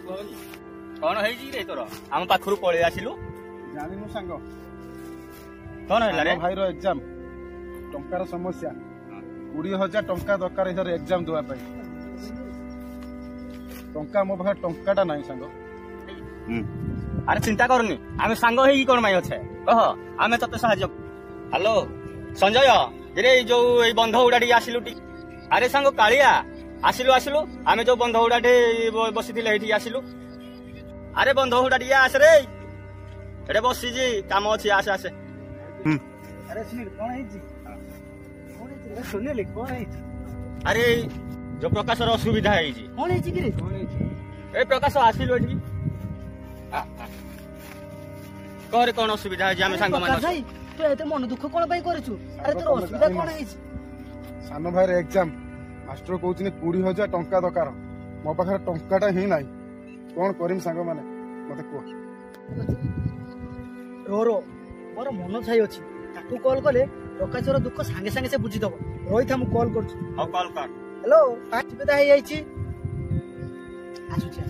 कौन है रे तोर आम पाखरु पळे आसिलु जानिनु सांग कौन है रे भाई रो एग्जाम टंकार समस्या 20,000 टंका दरकार इधर एग्जाम दुआ पाई टंका मो पाखे टंकाटा नाही सांग अरे चिंता करनी आमे सांग हेई कोन माय अछे कह आमे तते सहाय्य हेलो संजय रे जो ए बंध उडाडी आसिलु टी अरे सांग कालिया आसिलु आसिलु आमे जो बंध उडाडे बसिथिले हेठी आसिलु अरे बंध उडाडी आस रे एडे बसी जी काम अछि आसे आसे अरे सुनील कोन है जी सुनील कोन है अरे जो प्रकाश रो असुविधा है जी कोन है जी कि रे कोन है ए प्रकाश आसिलु एठी कहरे कोन असुविधा है जे आमे सांग मान भाई तू एते मन दुख कोन पई करछु अरे तोर असुविधा कोन है सानो भाई एग्जाम मास्टर कहउछनी 20,000 टंका दरकार मो पाखे टंकाटा ही नाही कोन करिम सांग माने मते को रो मोर मन छाई अछि ताकू कॉल कले प्रकाशर दुख संगे संगे से बुझी दबो रोहित हम कॉल करछु हां कॉल कर हेलो आज बेदा हे आइछि आसु छी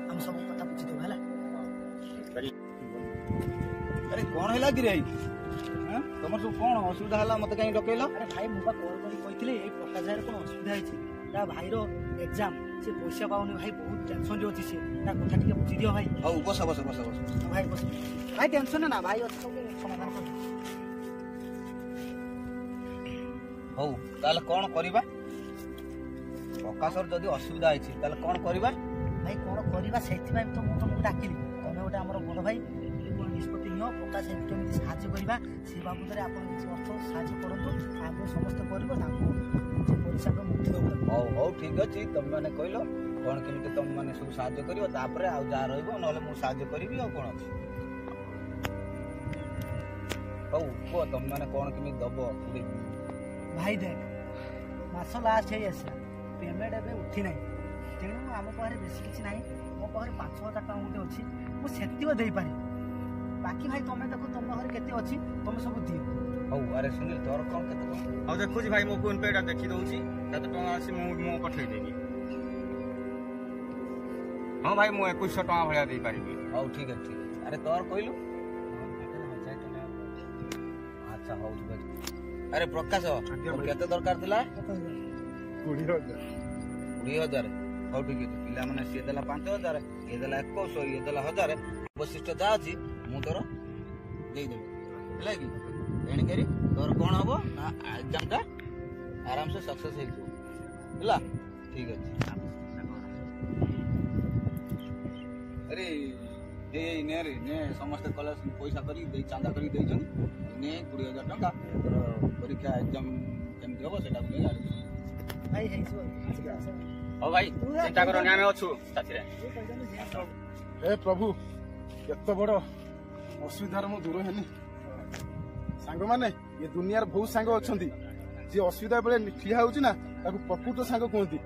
हम सब पता बुझी दबो हला अरे कोन हैला कि रे हां तमर सब कोन असुविधा हला मते काई डकेला अरे भाई मुबा कॉल करी कहिथिले ए प्रकाशर कोन असुविधा आइछि ता भाई रो एग्जाम से पैसा पाउनी भाई बहुत टेंशन जो अछि से ता कथा टिके बुझी दियो भाई औ बस बस बस बस भाई बस भाई टेंशन ना भाई अछि सब समाधान कर हौ ताले कोन करिबा प्रकाशर जदी असुविधा आइछि ताले कोन करिबा भाई कोन करिबा सेति भाई तो मु तुमको डाकिली तमे ओटा हमर बड़ भाई कोन निष्पत्ति नियो प्रकाश केमिति साहाय्य करिबा से बाबूरे आपन किछ अर्थ साहाय्य करंतु आगे समस्त करबो ताको जे परिसा को मुक्ति दो हौ हौ ठीक अछि तुम माने कहलो कोन केमिति तुम माने सब साहाय्य करियो तापरे आ जा रहइबो नले मु साहाय्य करिवि आ कोन अछि हौ को तुम माने कोन केमिति दबो भाई देख मास लास्ट है ऐसा पेमेंट एबे उठी नाही तेणु आम पारे बेसी किछि नाही मो पारे 5,000 टका उठे अछि मु सेतियो देई पारी बाकी भाई तमे देखो तम पारे केते अछि तमे सब दियो हौ अरे सुनील तोर कोन केते हां देखु छी भाई मो फोन पे टा देखि दउची कते टका आसी मो पठै देबी हां भाई मो 2100 टका भलिया देई पारिबी हौ ठीक है अरे तोर कहलु अच्छा हौ ठीक है अरे प्रकाश केते दरकार थिला 20,000 हौ ठीक है पिला माने से देला 5,000 ये देला 2100 ये देला 1000 वशिष्ठ जा अछि मु तोर देई देबे हला कि एण करी तोर कोन हबो ना एग्जाम का आराम से सक्सेस हे हला ठीक है अरे ए ने रे ने समस्त कॉलेज पैसा करी दे चांदा करी दे जन ने 20,000 टका तोर परीक्षा एग्जाम केमति हबो सेटा नै आले भाई है सो ओ भाई चिंता करो नि आमे अछु साथी रे हे प्रभु केते बड़ असुविधार मु दूर हेनी सांग माने ये दुनियार बहुत सांग अछंती जे असुविधा बेले ठिया होउची ना ताको प्रकृत सांग कहंती